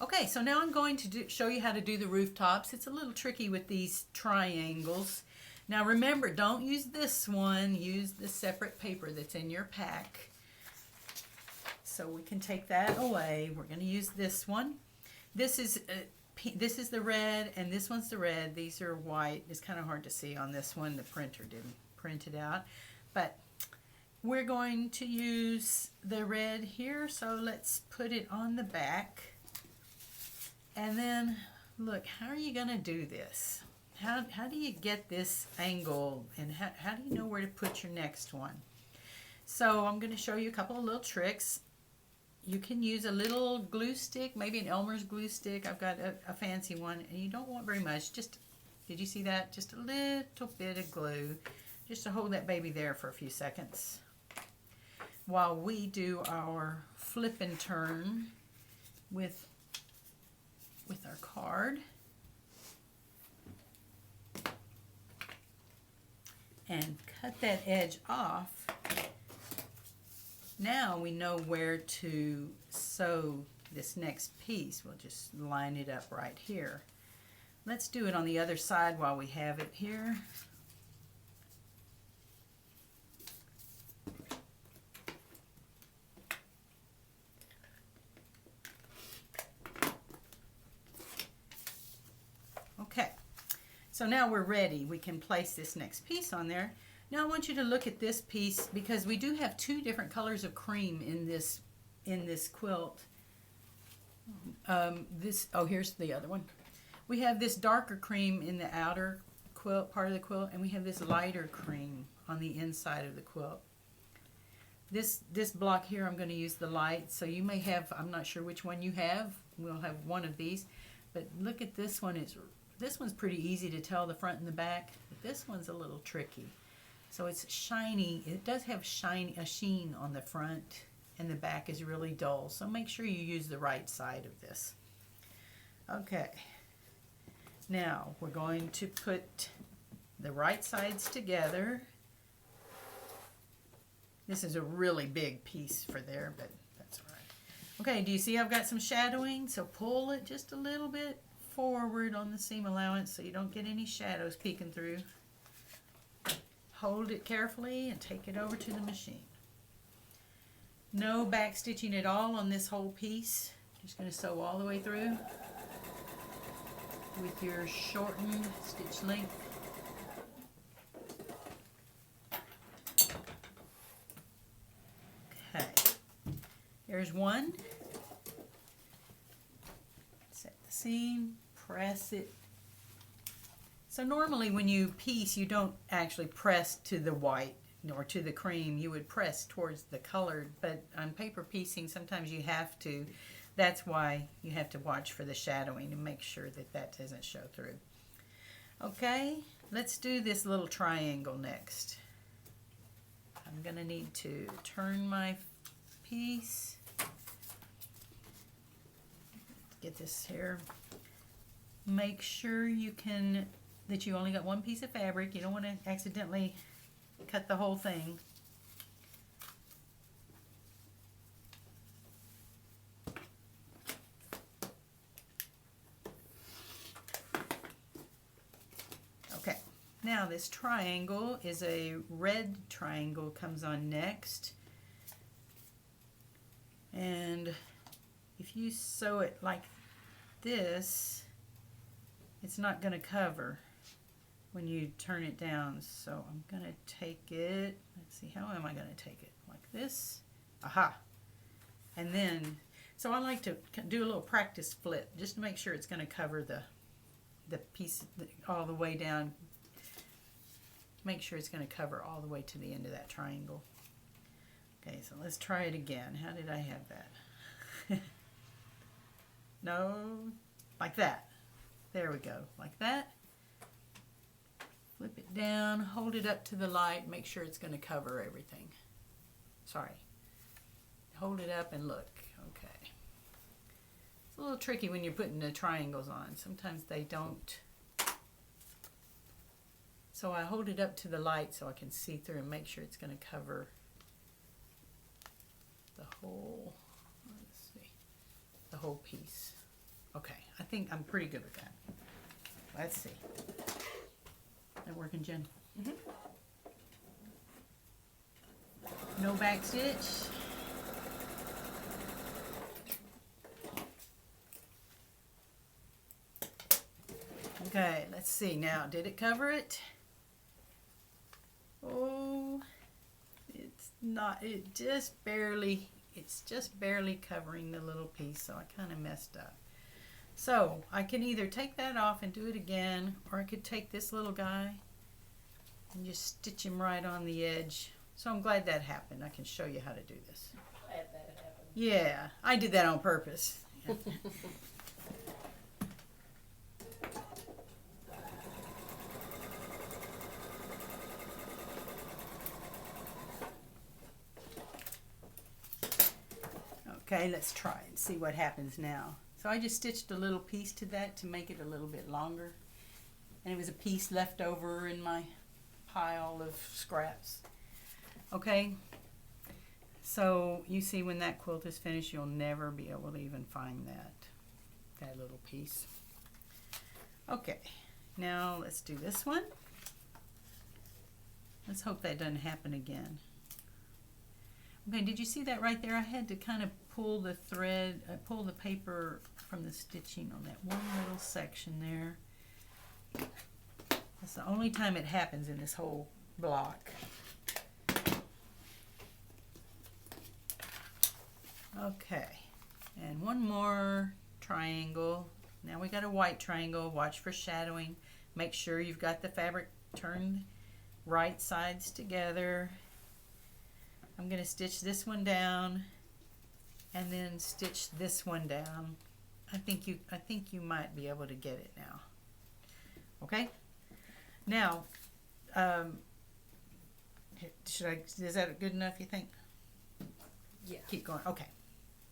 Okay, so now I'm going to show you how to do the rooftops. It's a little tricky with these triangles. Now remember, don't use this one. Use the separate paper that's in your pack. So we can take that away. We're going to use this one. This is the red, and this one's the red. These are white. It's kind of hard to see on this one. The printer didn't print it out. But we're going to use the red here, so let's put it on the back. And then, look, how are you going to do this? How do you get this angle, and how do you know where to put your next one? So I'm going to show you a couple of little tricks. You can use a little glue stick, maybe an Elmer's glue stick. I've got a fancy one, and you don't want very much. Just, did you see that? Just a little bit of glue, just to hold that baby there for a few seconds while we do our flip and turn with our card. And cut that edge off. Now we know where to sew this next piece. We'll just line it up right here. Let's do it on the other side while we have it here. Okay, so now we're ready. We can place this next piece on there. Now I want you to look at this piece, because we do have two different colors of cream in this quilt. Here's the other one. We have this darker cream in the outer quilt part of the quilt, and we have this lighter cream on the inside of the quilt. This block here, I'm going to use the light, so you may have, I'm not sure which one you have. We'll have one of these, but look at this one. This one's pretty easy to tell the front and the back, but this one's a little tricky. So it's shiny. It does have a sheen on the front, and the back is really dull. So make sure you use the right side of this. Okay. Now we're going to put the right sides together. This is a really big piece for there, but that's all right. Okay, do you see I've got some shadowing? So pull it just a little bit forward on the seam allowance so you don't get any shadows peeking through. Hold it carefully and take it over to the machine. No back stitching at all on this whole piece. Just going to sew all the way through with your shortened stitch length. Okay, here's one. Set the seam, press it. So normally when you piece, you don't actually press to the white or to the cream. You would press towards the colored, but on paper piecing, sometimes you have to. That's why you have to watch for the shadowing and make sure that that doesn't show through. Okay, let's do this little triangle next. I'm going to need to turn my piece. Get this here. Make sure that you only got one piece of fabric. You don't want to accidentally cut the whole thing. Okay, now this triangle is a red triangle, comes on next. And if you sew it like this, it's not going to cover when you turn it down. So I'm going to take it, let's see, how am I going to take it? Like this. Aha. And then, so I like to do a little practice flip just to make sure it's going to cover the piece all the way down. Make sure it's going to cover all the way to the end of that triangle. Okay, so let's try it again. How did I have that? No, like that. There we go, like that. Flip it down, hold it up to the light, make sure it's going to cover everything. Sorry. Hold it up and look. Okay. It's a little tricky when you're putting the triangles on. Sometimes they don't. So I hold it up to the light so I can see through and make sure it's going to cover the whole, let's see, the whole piece. Okay, I think I'm pretty good with that. Let's see. That working, Jen? Mm-hmm. No back stitch. Okay, let's see now. Did it cover it? Oh, it's not. It's just barely covering the little piece, so I kind of messed up. So I can either take that off and do it again, or I could take this little guy and just stitch him right on the edge. So I'm glad that happened. I can show you how to do this. Glad that happened. Yeah, I did that on purpose. Okay, let's try and see what happens now. So I just stitched a little piece to that to make it a little bit longer. And it was a piece left over in my pile of scraps. Okay, so you see when that quilt is finished, you'll never be able to even find that little piece. Okay, now let's do this one. Let's hope that doesn't happen again. Okay, did you see that right there? I had to kind of pull the thread, pull the paper from the stitching on that one little section there. That's the only time it happens in this whole block. Okay, and one more triangle. Now we got a white triangle. Watch for shadowing. Make sure you've got the fabric turned right sides together. I'm going to stitch this one down and then stitch this one down. I think you might be able to get it now. Okay? Now, is that good enough, you think? Yeah. Keep going. Okay.